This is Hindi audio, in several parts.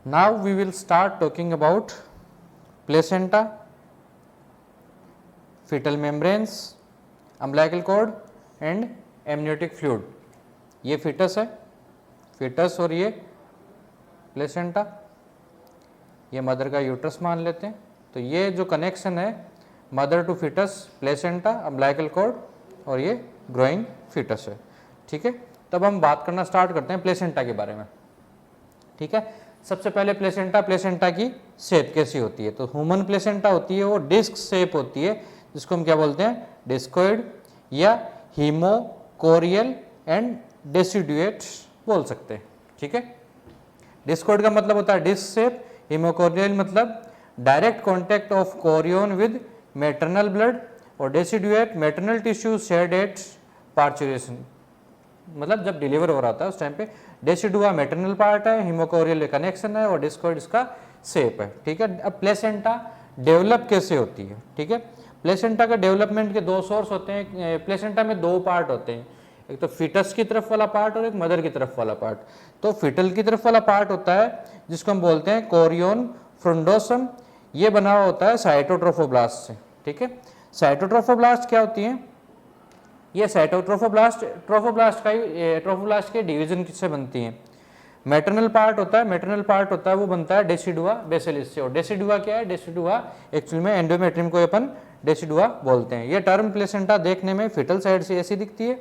Now we will start talking about placenta, fetal membranes, umbilical cord and amniotic fluid. ये fetus है, fetus और ये placenta, ये मदर का यूट्रस मान लेते हैं। तो ये जो कनेक्शन है mother to fetus, placenta, umbilical cord और ये ग्रोइंग fetus है। ठीक है, तब हम बात करना स्टार्ट करते हैं प्लेसेंटा के बारे में। ठीक है, सबसे पहले प्लेसेंटा की शेप कैसी होती है? तो ह्यूमन प्लेसेंटा होती है वो डिस्क शेप होती है, जिसको हम क्या बोलते हैं? डिस्कोइड या हीमोकोरियल एंड डेसिडुएट बोल सकते हैं। ठीक है, डिस्कोइड का मतलब होता है डिस्क शेप, हीमोकोरियल मतलब direct contact of chorion with maternal blood, और deciduate maternal tissue shed at parturition, मतलब जब डिलीवर हो रहा था उस टाइम पे। डेसिडुआ मैटरनल पार्ट है, हीमोकोरियल कनेक्शन है और डिस्कोइड इसका शेप है। ठीक है, अब प्लेसेंटा डेवलप कैसे होती है? ठीक है, प्लेसेंटा का डेवलपमेंट के दो सोर्स होते हैं। प्लेसेंटा में दो पार्ट होते हैं, एक तो फिटस की तरफ वाला पार्ट और एक मदर की तरफ वाला पार्ट। तो फिटल की तरफ वाला पार्ट होता है जिसको हम बोलते हैं कोरियन फ्रुंडोसम, ये बना हुआ होता है साइटोट्रोफोब्लास्ट से। ठीक है, साइटोट्रोफोब्लास्ट क्या होती है? ये ट्रोफोब्लास्ट के डिवीजन से बनती हैं। मैटरनल पार्ट होता है वो बनता है डेसिडुआ बेसिलिस से। और डेसिडुआ क्या है? डेसिडुआ एक्चुअली में एंडोमेट्रियम को अपन डेसिडुआ बोलते हैं। ये टर्म प्लेसेंटा देखने में फिटल साइड से ऐसी दिखती है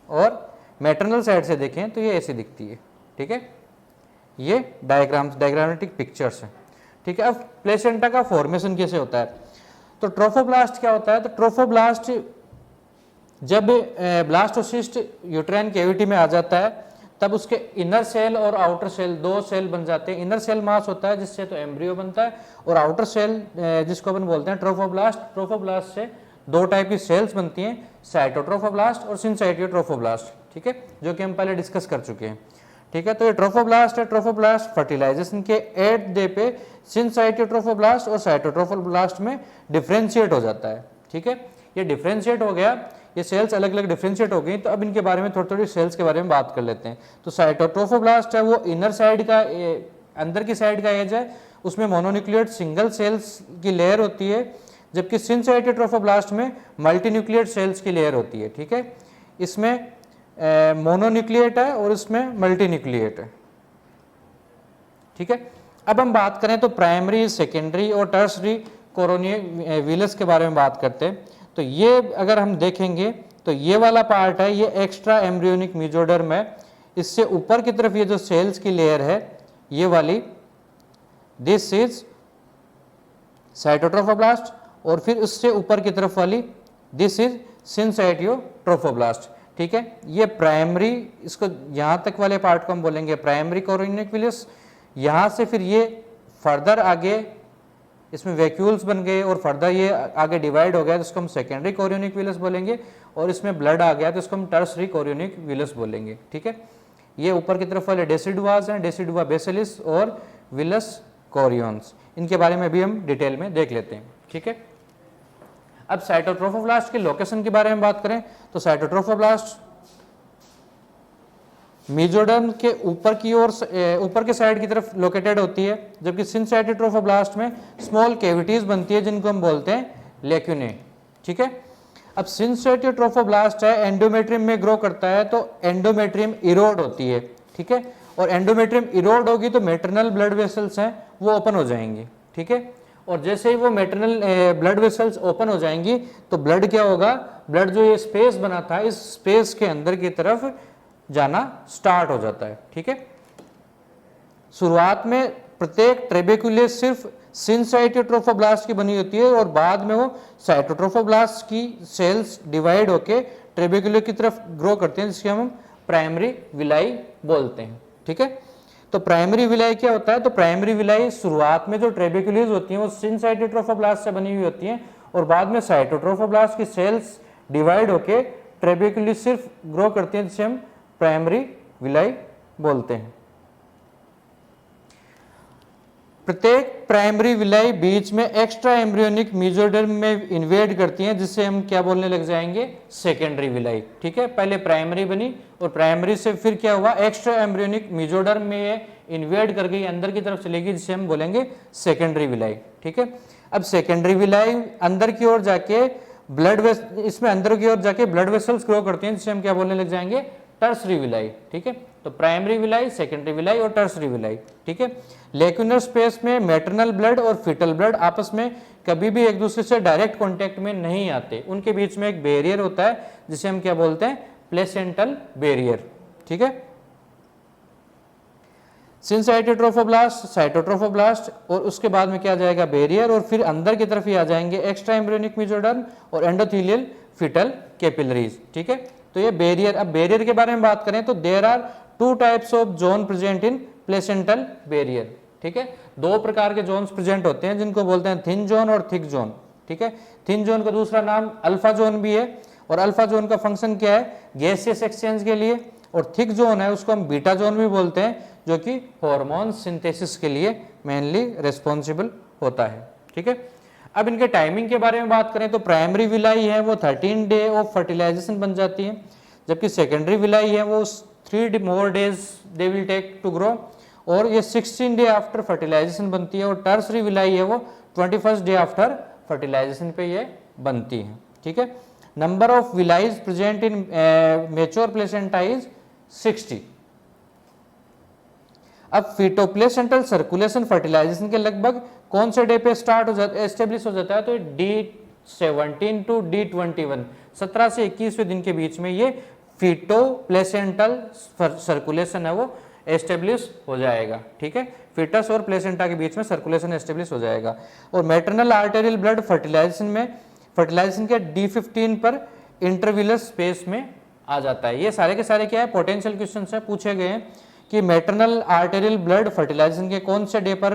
और मैटरनल साइड से देखें तो ये ऐसी दिखती है। ठीक है, ये डायग्रामेटिक पिक्चर्स हैं। ठीक है, अब प्लेसेंटा का फॉर्मेशन कैसे होता है? तो ट्रोफोब्लास्ट क्या होता है? तो ट्रोफोब्लास्ट जब ब्लास्टोसिस्ट यूट्राइन कैविटी में आ जाता है तब उसके इनर सेल और आउटर सेल दो सेल बन जाते हैं। इनर सेल मास होता है जिससे तो एम्ब्रियो बनता है, और आउटर सेल जिसको अपन बोलते हैं ट्रोफोब्लास्ट से दो टाइप की सेल्स बनती हैं, साइटोट्रोफोब्लास्ट और सिंसाइटियोट्रोफोब्लास्ट। ठीक है, जो कि हम पहले डिस्कस कर चुके हैं। ठीक है, तो ये ट्रोफोब्लास्ट है। ट्रोफोब्लास्ट फर्टिलाइजेशन के एट डे पे सिंसाइटियोट्रोफोब्लास्ट और साइटोट्रोफोब्लास्ट में डिफ्रेंशिएट हो जाता है। ठीक है, ये डिफ्रेंशिएट हो गया, ये सेल्स अलग अलग डिफ्रेंशिएट हो गई। तो अब इनके बारे में थोड़ी थोड़ी सेल्स के बारे में बात कर लेते हैं। तो साइटोट्रोफोब्लास्ट है वो इनर साइड का अंदर की साइड का एज है, उसमें मोनोन्यूक्लिएट सिंगल सेल्स की लेयर होती है, जबकि सिंसाइटियोट्रोफोब्लास्ट में मल्टीन्यूक्लिएट सेल्स की लेयर होती है। ठीक है, इसमें मोनोन्यूक्लिएट है और इसमें मल्टीन्यूक्लिएट है। ठीक है, अब हम बात करें तो प्राइमरी, सेकेंडरी और टर्सरी कोरोनियल विलस के बारे में बात करते हैं। तो ये अगर हम देखेंगे तो ये वाला पार्ट है, ये एक्स्ट्रा एम्ब्रियोनिक मेसोडर्म है। इससे ऊपर की तरफ ये जो सेल्स की लेयर है ये वाली, दिस इज साइटोट्रोफोब्लास्ट, और फिर उससे ऊपर की तरफ वाली दिस इज सिंसाइटियोट्रोफोब्लास्ट। ठीक है, ये प्राइमरी, इसको यहाँ तक वाले पार्ट को हम बोलेंगे प्राइमरी कोरोनियल विलस। यहाँ से फिर ये फर्दर आगे इसमें वैक्यूल्स बन गए और फर्दर ये आगे डिवाइड हो गया तो इसको हम सेकेंडरी कोरियोनिक विलस बोलेंगे, और इसमें ब्लड आ गया तो इसको हम टर्सरी कोरियोनिक विलस बोलेंगे। ठीक है, ये ऊपर की तरफ वाले डेसिडुआस हैं, डेसिडुआ बेसिलिस और विलस कोरियंस, इनके बारे में भी हम डिटेल में देख लेते हैं। ठीक है, अब साइटोट्रोफोब्लास्ट के लोकेशन के बारे में बात करें तो साइटोट्रोफोब्लास्ट मेसोडर्म के ऊपर की ओर, ऊपर के साइड की तरफ लोकेटेड होती है, जबकि सिंसाइटियोट्रोफोब्लास्ट में स्मॉल कैविटीज बनती है जिनको हम बोलते हैं लेक्यूने। ठीक है, अब सिंसाइटियोट्रोफोब्लास्ट है एंडोमेट्रियम में ग्रो करता है, तो एंडोमेट्रियम इरोड होती है। ठीक है, और एंडोमेट्रियम इरोड होगी तो मैटरनल ब्लड वेसल्स हैं वो ओपन हो जाएंगी। ठीक है, और जैसे ही वो मैटरनल ब्लड वेसल्स ओपन हो जाएंगी तो ब्लड क्या होगा? ब्लड जो ये स्पेस बना था इस स्पेस के अंदर की तरफ जाना स्टार्ट हो जाता है। ठीक है, शुरुआत में प्रत्येक ट्रेबेकुलेस सिर्फ सिंसाइटियोट्रोफोब्लास्ट की बनी होती है और बाद में वो साइटोट्रोफोब्लास्ट की सेल्स डिवाइड होके ट्रेबेकुले की तरफ ग्रो करते हैं, जिसके हम प्राइमरी विलाई बोलते हैं। ठीक है, तो प्राइमरी विलाई क्या होता है? तो प्राइमरी विलाई शुरुआत में जो ट्रेबेकुलेस होती हैं वो सिंसाइटियोट्रोफोब्लास्ट से बनी हुई होती हैं और बाद में साइटोट्रोफोब्लास्ट की सेल्स डिवाइड होके ट्रेबेकुलेस सिर्फ ग्रो करती हैं, जिसे हम प्राइमरी विलाई बोलते हैं। प्रत्येक प्राइमरी विलाई बीच में एक्स्ट्रा एम्ब्रियोनिक मेसोडर्म में इन्वेड करती हैं, जिससे हम क्या बोलने लग जाएंगे, सेकेंडरी विलाई। ठीक है, पहले प्राइमरी बनी और प्राइमरी से फिर क्या हुआ, एक्स्ट्रा एम्ब्रियोनिक मेसोडर्म में ये इन्वेड कर गई, अंदर की तरफ चलेगी, जिसे हम बोलेंगे सेकेंडरी विलाई। ठीक है, अब सेकेंडरी विलाई अंदर की ओर जाके इसमें अंदर की ओर जाके ब्लड वेसल्स ग्रो करती हैं, जिसे हम क्या बोलने लग जाएंगे, टर्सरी विलाई। ठीक है, तो प्राइमरी विलाई, सेकेंडरी विलाई और टर्सरी विलाई। ठीक है, लेक्यूनर स्पेस में मैटरनल ब्लड और फीटल ब्लड आपस में कभी भी एक दूसरे से डायरेक्ट कांटेक्ट में नहीं आते, उनके बीच में एक बैरियर होता है, जिसे हम क्या बोलते हैं, प्लेसेंटल बैरियर। ठीक है, साइटोट्रोफोब्लास्ट और उसके बाद में क्या आ जाएगा, बैरियर, और फिर अंदर की तरफ ही आ जाएंगे एक्स्ट्रा एम्ब्रियोनिक मेसोडर्म और एंडोथेलियल फीटल कैपिलरीज। ठीक है, तो ये बैरियर। अब बैरियर के बारे में बात करें तो there are 2 types of zone present in placental barrier. ठीक है, 2 प्रकार के जोन्स प्रेजेंट होते हैं, जिनको बोलते हैं थिन जोन और थिक जोन। ठीक है, थिन जोन का दूसरा नाम अल्फा जोन भी है, और अल्फा जोन का फंक्शन क्या है, गैसियस एक्सचेंज के लिए, और थिक जोन है उसको हम बीटा जोन भी बोलते हैं, जो कि हार्मोन सिंथेसिस के लिए मेनली रिस्पॉन्सिबल होता है। ठीक है, अब इनके टाइमिंग के बारे में बात करें तो प्राइमरी विलाई है वो 13 डे ऑफ फर्टिलाइजेशन बन जाती है, जबकि सेकेंडरी विलाई है वो 3 more days they will take to grow, और ये 16 डे आफ्टर फर्टिलाइजेशन बनती है, और टर्सरी विलाई है वो 21st डे आफ्टर फर्टिलाइजेशन पे ये बनती है। ठीक है, number of विलाइज present in mature placenta is 60। अब फीटोप्लेसेंटल सर्कुलेशन फर्टिलाइजेशन के लगभग कौन से डे पे स्टार्ट हो जाता है, एस्टेब्लिश हो जाता है, तो D17 टू D21, 17 से 21वें दिन के बीच में ये फीटोप्लेसेंटल सर्कुलेशन है वो एस्टेब्लिश हो जाएगा। ठीक है, फीटस और प्लेसेंटा के बीच में सर्कुलेशन एस्टेब्लिश हो जाएगा। और मैटरनल आर्टेरियल ब्लड फर्टिलाइजेशन के D15 पर इंटरविलस स्पेस में आ जाता है। ये सारे के सारे क्या है, पोटेंशियल क्वेश्चन है, पूछे गए हैं कि मैटरनल आर्टेरियल ब्लड फर्टिलाइजेशन के कौन से डे पर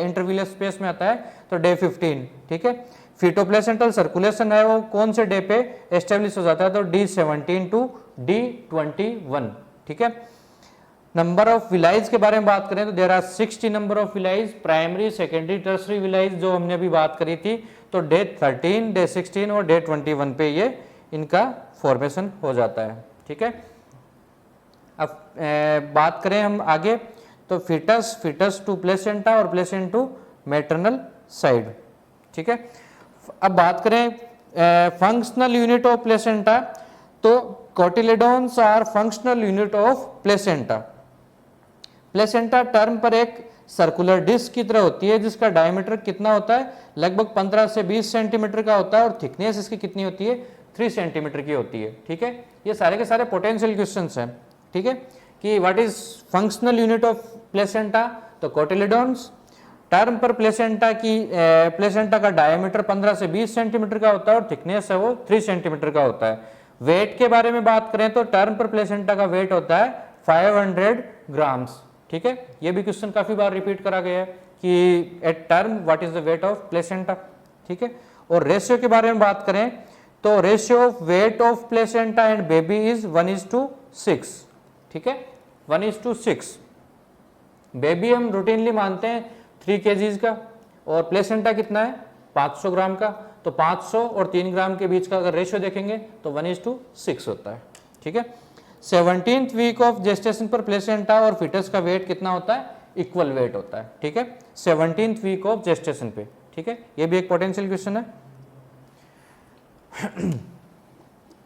इंटरविलस स्पेस में आता है, तो डे 15। ठीक है, फीटोप्लेसेंटल सर्कुलेशन है वो कौन से डे पे एस्टेब्लिश हो जाता है, तो D17 टू D21। ठीक है, नंबर ऑफ विलाइज के बारे में बात करें तो there are 60 number of villi, primary, secondary, tertiary villi जो हमने अभी बात करी थी, तो डे 13, डे 16 और डे 21 पे ये इनका फॉर्मेशन हो जाता है। ठीक है, अब बात करें हम आगे तो फीटस टू प्लेसेंटा और प्लेसेंटा टू मैटरनल साइड। ठीक है, अब बात करें फंक्शनल यूनिट ऑफ प्लेसेंटा, तो cotyledons are functional unit of placenta. Placenta term पर एक सर्कुलर डिस्क की तरह होती है, जिसका डायमीटर कितना होता है, लगभग 15 से 20 सेंटीमीटर का होता है, और थिकनेस इसकी कितनी होती है, 3 सेंटीमीटर की होती है। ठीक है, ये सारे के सारे पोटेंशियल क्वेश्चंस हैं। ठीक है, कि what is functional unit of placenta, तो कोटिलेडोन्स। टर्म पर प्लेसेंटा का डायमीटर 15 से 20 सेंटीमीटर का होता है, और थिकनेस है वो 3 सेंटीमीटर का होता है। वेट के बारे में बात करें तो टर्म पर प्लेसेंटा का वेट होता है 500 ग्राम्स। ठीक है, ये भी क्वेश्चन काफी बार रिपीट करा गया है कि at term what is the weight of placenta. ठीक है, और रेशियो के बारे में बात करें तो ratio of weight of placenta and baby is 1:6। ठीक है, 1:6। बेबी हम रूटीनली मानते हैं 3 kgs का, और प्लेसेंटा कितना है, 500 ग्राम का, तो 500 और 3 ग्राम के बीच का अगर रेशियो देखेंगे तो 1:6 होता है। ठीक है, 17th वीक ऑफ जेस्टेशन पर प्लेसेंटा और फीटस का वेट कितना होता है, इक्वल वेट होता है। ठीक है, 17th वीक ऑफ जेस्टेशन पे। ठीक है, ये भी एक पोटेंशियल क्वेश्चन है।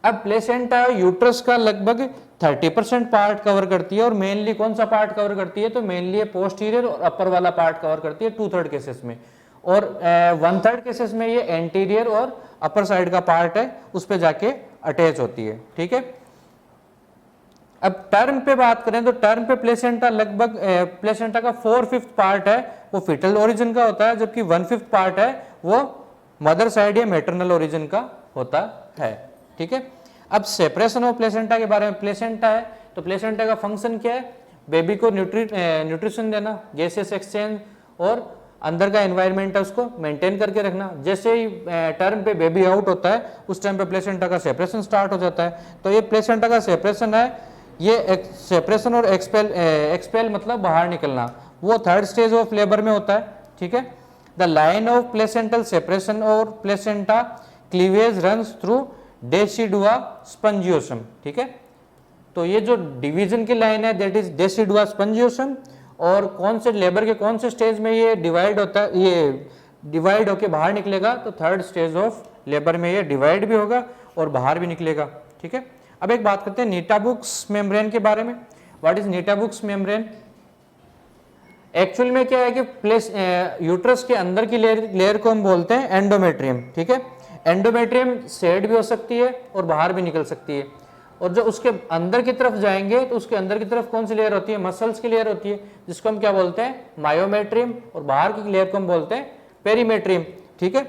अब प्लेसेंटा यूट्रस का लगभग 30% पार्ट कवर करती है, और मेनली कौन सा पार्ट कवर करती है, तो मेनली पोस्टीरियर और अपर वाला पार्ट कवर करती है 2/3 केसेस में, और 1/3 केसेस में ये एंटीरियर और अपर साइड का पार्ट है उस पे जाके अटैच होती है। ठीक है, अब टर्म पे बात करें तो टर्म पे प्लेसेंटा लगभग प्लेसेंटा का 4/5 पार्ट है वो फीटल ओरिजिन का होता है, जबकि 1/5 पार्ट है वो मदर साइड या मैटरनल ओरिजिन का होता है। ठीक है, अब सेपरेशन ऑफ प्लेसेंटा के बारे में, प्लेसेंटा है तो प्लेसेंटा का फंक्शन क्या है, बेबी को न्यूट्रिशन देना, गैसियस एक्सचेंज और अंदर का एनवायरनमेंट है उसको मेंटेन करके रखना। जैसे ही टर्म पे बेबी आउट होता है उस टाइम पे प्लेसेंटा का सेपरेशन स्टार्ट हो जाता है। तो ये प्लेसेंटा का सेपरेशन है, ये सेपरेशन और एक्सपेल मतलब बाहर निकलना, वो 3rd स्टेज ऑफ लेबर में होता है। ठीक ठीक है। The line of placental separation और placenta cleavage runs through decidua spongiosum, ठीक है। तो ये जो डिवीजन की लाइन है दैट इज डेसिडुआ स्पंजियोसम, और कौन से लेबर के कौन से स्टेज में ये डिवाइड होता है, ये डिवाइड होके बाहर निकलेगा, तो थर्ड स्टेज ऑफ लेबर में ये डिवाइड भी होगा और बाहर भी निकलेगा, ठीक है। अब एक बात करते हैं नीटाबुक्स मेम्ब्रेन के बारे में। What is Nitabuch's membrane? Actual में क्या है कि यूट्रस के अंदर की लेयर को हम बोलते हैं एंडोमेट्रियम, ठीक है। एंडोमेट्रियम सेड भी हो सकती है और बाहर भी निकल सकती है, और जो उसके अंदर की तरफ जाएंगे तो उसके अंदर की तरफ कौन सी लेयर होती है? मसल्स की लेयर होती है, जिसको हम क्या बोलते हैं? मायोमेट्रियम, और बाहर की लेयर को हम बोलते हैं पेरीमेट्रियम, ठीक है।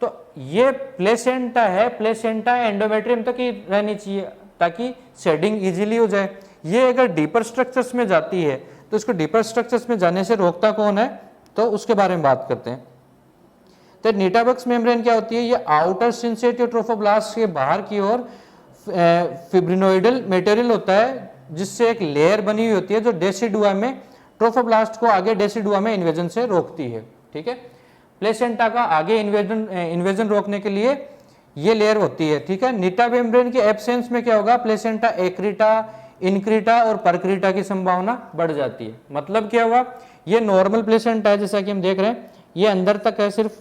तो ये प्लेसेंटा है, प्लेसेंटा एंडोमेट्रियम तक ही रहनी चाहिए ताकि शेडिंग इजीली हो जाए। ये अगर डीपर स्ट्रक्चर्स में जाती है तो इसको डीपर स्ट्रक्चर्स में जाने से रोकता कौन है, तो उसके बारे में बात करते हैं। तो नीटाबक्स मेम्ब्रेन क्या होती है? ये आउटर सिंसेटिव ट्रोफोब्लास्ट के बाहर की ओर फिब्रिनोइडल मटेरियल होता है, जिससे एक लेयर बनी हुई होती है जो डेसिडुआ में ट्रोफोब्लास्ट को आगे डेसिडुआ में इन्वेजन से रोकती है, ठीक है। प्लेसेंटा का आगे इन्वेजन रोकने के लिए ये लेयर होती है, ठीक है। नीटा मेम्ब्रेन के एब्सेंस में क्या होगा? प्लेसेंटा एक्रीटा, इनक्रीटा और परक्रीटा की संभावना बढ़ जाती है। मतलब क्या हुआ? ये नॉर्मल प्लेसेंटा है जैसा कि हम देख रहे हैं, ये अंदर तक है सिर्फ,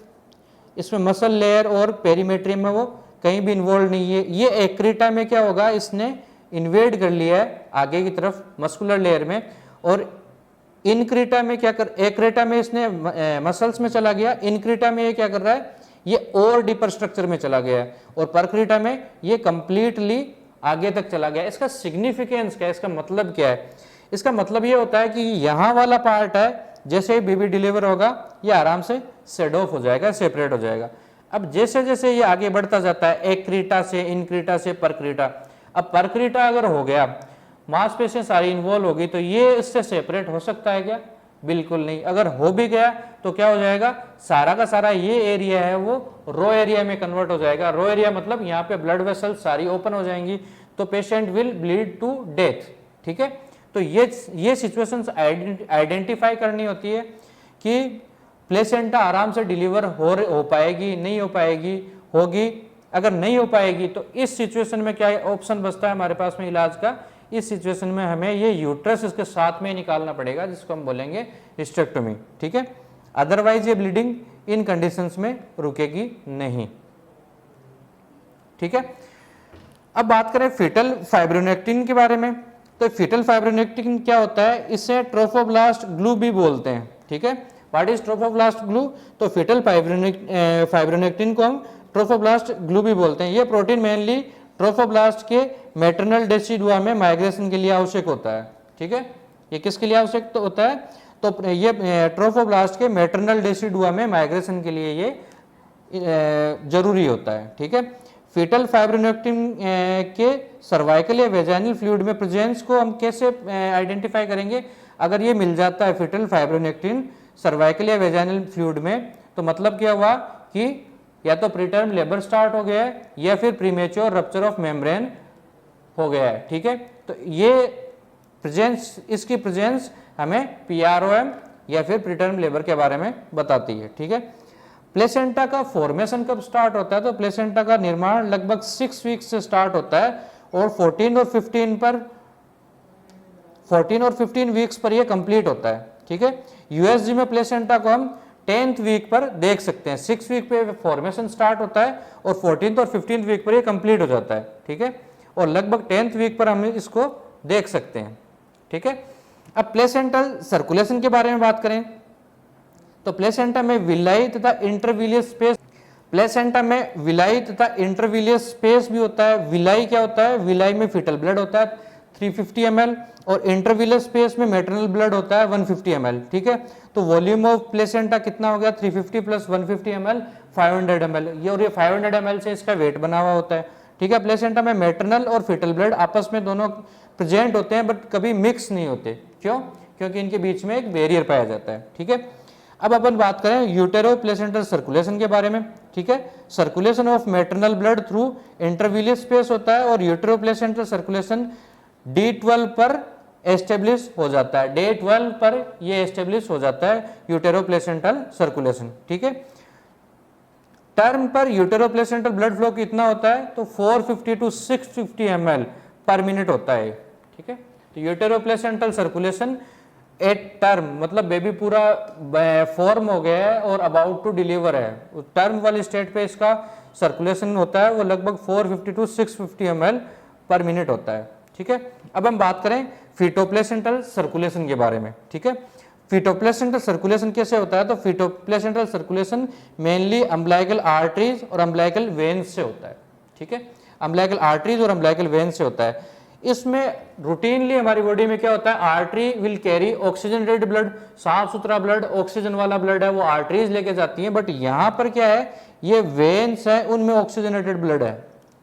इसमें मसल लेयर और पेरीमेट्रियम में वो कहीं भी इन्वॉल्व नहीं है। ये एक्रीटा में क्या होगा? इसने इन्वेड कर लिया है आगे की तरफ मस्कुलर लेयर में, और इनक्रीटा में क्या कर, एक्रेटा में इसने मसल्स में चला गया, इनक्रीटा में ये क्या कर रहा है? ये और डीपर स्ट्रक्चर में चला गया है, और परक्रीटा में ये कंप्लीटली आगे तक चला गया। इसका सिग्निफिकेंस क्या है? इसका मतलब क्या है? इसका मतलब ये होता है कि यहाँ वाला पार्ट है, जैसे ही बेबी डिलीवर होगा ये आराम से सेड ऑफ हो जाएगा, सेपरेट हो जाएगा। अब जैसे जैसे ये आगे बढ़ता जाता है एक्रीटा से, इनक्रीटा से परक्रीटा, अब परक्रीटा अगर हो गया, मांसपेशियां सारी इन्वॉल्व होगी, तो ये इससे सेपरेट हो सकता है क्या? बिल्कुल नहीं। अगर हो भी गया तो क्या हो जाएगा? सारा का सारा ये एरिया है वो रो एरिया में कन्वर्ट हो जाएगा। रो एरिया मतलब यहाँ पे ब्लड वेसल सारी ओपन हो जाएंगी, तो patient will bleed to death, ठीक है। तो ये सिचुएशंस आइडेंटिफाई करनी होती है कि प्लेसेंटा आराम से डिलीवर हो पाएगी, नहीं हो पाएगी, होगी। अगर नहीं हो पाएगी तो इस सिचुएशन में क्या ऑप्शन बचता है हमारे पास में इलाज का? इस सिचुएशन में हमें ये यूट्रस इसके साथ में निकालना पड़ेगा, जिसको हम बोलेंगे हिस्टेक्टोमी, ठीक है। अदरवाइज ये ब्लीडिंग इन कंडीशंस में रुकेगी नहीं, ठीक है। अब बात करें फीटल फाइब्रोनेक्टिन के बारे में, तो फीटल फाइब्रोनेक्टिन क्या होता है? इसे ट्रोफोब्लास्ट ग्लू भी बोलते हैं, ठीक है। What is trophoblast glue? तो फीटल फाइब्रोनेक्टिन को हम ट्रोफोब्लास्ट ग्लू भी बोलते हैं। ये प्रोटीन मेनली ट्रोफोब्लास्ट के मैटरनल डेसिडुआ में माइग्रेशन के लिए आवश्यक होता है, ठीक है। ये किसके लिए आवश्यक होता है? तो ये ट्रोफोब्लास्ट के मैटरनल डेसिडुआ में माइग्रेशन के लिए ये जरूरी होता है, ठीक है। फीटल फाइब्रोनेक्टिन के सर्वाइकल या वेजाइनल फ्लूइड में प्रेजेंस को हम कैसे आइडेंटिफाई करेंगे? अगर ये मिल जाता है फीटल फाइब्रोनेक्टिन सर्वाइकल या वेजाइनल फ्लूइड में, तो मतलब क्या हुआ कि या तो प्रीटर्म लेबर स्टार्ट हो गया है या फिर प्रीमेच्योर रप्चर ऑफ मेम्ब्रेन हो गया है, ठीक है। तो ये प्रेजेंस, इसकी प्रेजेंस हमें PROM या फिर प्रीटर्म लेबर के बारे में बताती है, ठीक है। प्लेसेंटा का फॉर्मेशन कब स्टार्ट होता है? तो प्लेसेंटा का निर्माण लगभग 6 वीक्स से स्टार्ट होता है और 14 और 15 वीक्स पर यह कंप्लीट होता है, ठीक है। USG में प्लेसेंटा को हम 10th वीक पर देख सकते हैं। 6 वीक पे फॉर्मेशन स्टार्ट होता है और 14th और 15th वीक पर ये कंप्लीट हो जाता है, ठीक है। और लगभग 10th वीक पर हम इसको देख सकते हैं, ठीक है। अब प्लेसेंटल सर्कुलेशन के बारे में बात करें, तो प्लेसेंटा में विलाई तथा इंटरविलियस स्पेस, प्लेसेंटा में विलाई तथा इंटरविलियस स्पेस भी होता है। विलाई क्या होता है? विलाई में फीटल ब्लड होता है 350 ml और इंटरविलियस स्पेस में मैटरनल ब्लड होता है 150 ml, ठीक है। तो वॉल्यूम ऑफ प्लेसेंटा कितना हो गया? 350 प्लस 150 ml 500 ml। ये और ये 500 ml से इसका वेट बना हुआ होता है, ठीक है। प्लेसेंटा में मैटरनल और फीटल ब्लड आपस में दोनों प्रेजेंट होते हैं, बट कभी मिक्स नहीं होते। क्यों? क्योंकि इनके बीच में एक बैरियर पाया जाता है, ठीक है। अब अपन बात करें यूटेरो प्लेसेंटल सर्कुलेशन के बारे में, ठीक है। Circulation of maternal blood through intervillous space होता है और यूटेरो प्लेसेंटल सर्कुलेशन D12 पर एस्टेब्लिश हो जाता है, डे 12 पर ये एस्टेब्लिश हो जाता है यूटेरोप्लेसेंटल सर्कुलेशन। ठीक है, टर्म पर यूटेरोप्लेसेंटल ब्लड फ्लो कितना होता है, तो 450 टू 650 ml पर मिनट होता है। ठीक है, तो यूटेरोप्लेसेंटल सर्कुलेशन एट टर्म मतलब बेबी पूरा फॉर्म हो गया है और अबाउट टू डिलीवर है, टर्म वाली स्टेट पे इसका सर्कुलेशन होता है वो लगभग 450 टू 650 ml पर मिनट होता है। ठीक है, अब हम बात करें फीटोप्लेसेंटल सर्कुलेशन के बारे में। ठीक है, फीटोप्लेसेंटल सर्कुलेशन कैसे होता है, तो फीटोप्लेसेंटल सर्कुलेशन मेनली अम्बिलिकल आर्टरीज और अम्बिलिकल वेन्स से होता है। ठीक है, अम्बिलिकल आर्टरीज और अम्बिलिकल वेन्स से होता है। इसमें रूटीनली हमारी बॉडी में क्या होता है, artery will carry oxygenated blood, साफ सुथरा ब्लड, ऑक्सीजन वाला ब्लड है वो आर्टरीज लेके जाती हैं, बट यहाँ पर क्या है, ये वेन्स है उनमें ऑक्सीजनेटेड ब्लड है।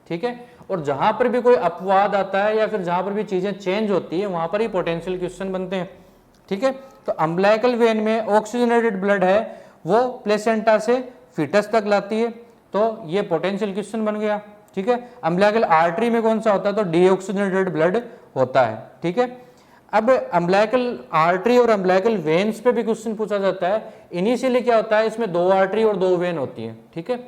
ठीक है, और जहां पर भी कोई अपवाद आता है या फिर जहां पर भी चीजें चेंज होती है वहां पर ही पोटेंशियल क्वेश्चन बनते हैं। ठीक है, तो अम्बिलिकल वेन में ऑक्सीजनेटेड ब्लड है वो प्लेसेंटा से फीटस तक लाती है, तो ये पोटेंशियल क्वेश्चन बन गया। ठीक है, अम्बिलिकल आर्टरी में कौन सा होता है, तो डीऑक्सीजनेटेड ब्लड होता है। ठीक है, अब अम्बिलिकल आर्टरी और अम्बिलिकल वेन्स पे भी क्वेश्चन पूछा जाता है। इनिशियली क्या होता है, इसमें 2 आर्टरी और 2 वेन होती है। ठीक है,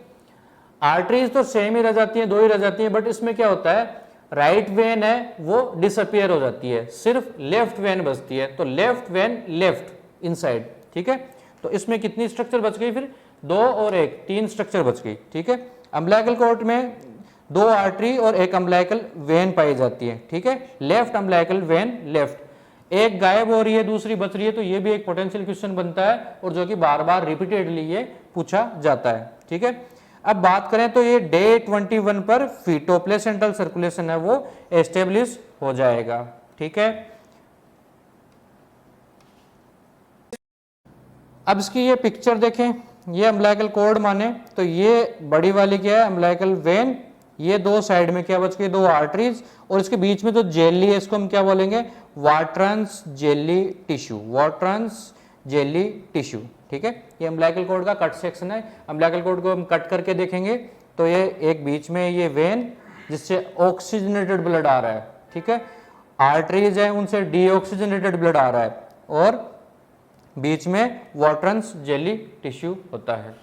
आर्टरीज तो सेम ही रह जाती हैं, 2 ही रह जाती हैं, बट इसमें क्या होता है, राइट वेन है वो डिसअपियर हो जाती है, सिर्फ लेफ्ट वेन बचती है, तो लेफ्ट वेन लेफ्ट इनसाइड। ठीक है, तो इसमें कितनी स्ट्रक्चर बच गई, फिर 2 और 1 3 स्ट्रक्चर बच गई। ठीक है, अम्बिलिकल कॉर्ड में 2 आर्टरी और 1 अम्बिलिकल वेन पाई जाती है। ठीक है, लेफ्ट अम्बिलिकल वेन लेफ्ट, एक गायब हो रही है दूसरी बच रही है, तो ये भी एक पोटेंशियल क्वेश्चन बनता है और जो कि बार बार रिपीटेडली ये पूछा जाता है। ठीक है, अब बात करें तो ये डे 21 पर फीटोप्लेसेंटल सर्कुलेशन है वो एस्टेब्लिश हो जाएगा। ठीक है, अब इसकी ये पिक्चर देखें, ये अम्बिलिकल कॉर्ड माने तो ये बड़ी वाली क्या है, अम्बिलिकल वेन, ये 2 साइड में क्या बच गई, 2 आर्टरीज, और इसके बीच में जो जेली है इसको हम क्या बोलेंगे, वाट्रंस जेली टिश्यू, वाट्रंस जेली टिश्यू। ठीक है, ये अम्बिलिकल कॉर्ड का कट सेक्शन है। अम्बिलिकल कॉर्ड को हम कट करके देखेंगे तो ये एक बीच में ये वेन जिससे ऑक्सीजनेटेड ब्लड आ रहा है। ठीक है, आर्टरीज है उनसे डीऑक्सीजनेटेड ब्लड आ रहा है और बीच में वाट्रंस जेली टिश्यू होता है।